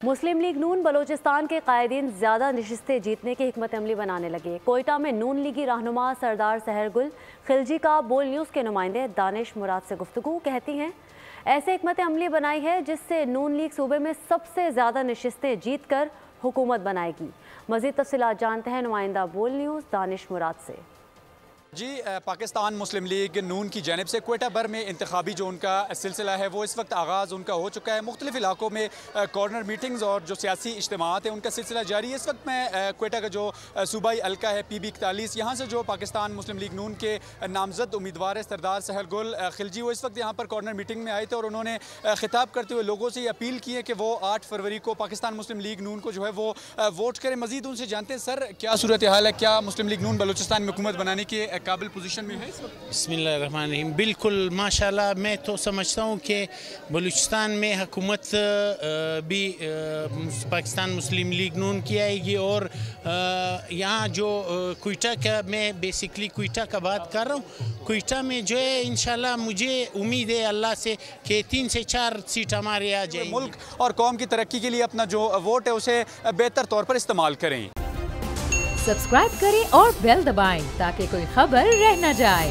मुस्लिम league नून बलोचिस्तान के कायदीन ज़्यादा नशिस्तें जीतने की हिकमत अमली बनाने लगे। कोयटा में नून लीगी रहनुमा सरदार सहरगुल खिलजी का बोल न्यूज़ के नुमाइंदे दानिश मुराद से गुफ्तगू कहती हैं ऐसे हिकमत अमली बनाई है जिससे नून लीग सूबे में सबसे ज़्यादा नशिस्तें जीत कर हुकूमत बनाएगी। मज़ीद तफसीलात जानते हैं नुमाइंदा बोल न्यूज़ दानिश मुराद से। जी, पाकिस्तान मुस्लिम लीग नून की जानिब से क्वेटा भर में इंतखाबी जो उनका सिलसिला है वो इस वक्त आगाज़ उनका हो चुका है। मुख्तलिफ इलाकों में कॉर्नर मीटिंग्स और जो सियासी इज्तिमात हैं उनका सिलसिला जारी है। इस वक्त मैं क्वेटा का जो सूबाई हल्का है PB41, यहाँ से जो पाकिस्तान मुस्लिम लीग नून के नामजद उम्मीदवार है सरदार सहरगुल खिलजी, वो इस वक्त यहाँ पर कॉर्नर मीटिंग में आए थे और उन्होंने खिताब करते हुए लोगों से ये अपील की है कि वो 8 फरवरी को पाकिस्तान मुस्लिम लीग नून को जो है वो वोट करें। मजीद उनसे जानते हैं, सर क्या सूरत हाल है, क्या मुस्लिम लीग नून बलूचिस्तान में हुकूमत बनाने के काबिल पोजीशन में है इस वक्त? बिस्मिल्लाहिर्रहमानिर्रहीम। बिल्कुल माशाल्लाह, मैं तो समझता हूँ कि बलूचिस्तान में हुकूमत भी पाकिस्तान मुस्लिम लीग नून की आएगी और यहाँ जो क्वेटा का, मैं बेसिकली क्वेटा का बात कर रहा हूँ, क्वेटा में जो है इंशाल्लाह मुझे उम्मीद है अल्लाह से कि 3 से 4 सीट हमारे आ जाएगी। मुल्क और कौम की तरक्की के लिए अपना जो वोट है उसे बेहतर तौर पर इस्तेमाल करें। सब्सक्राइब करें और बेल दबाएं ताकि कोई खबर रह न जाए।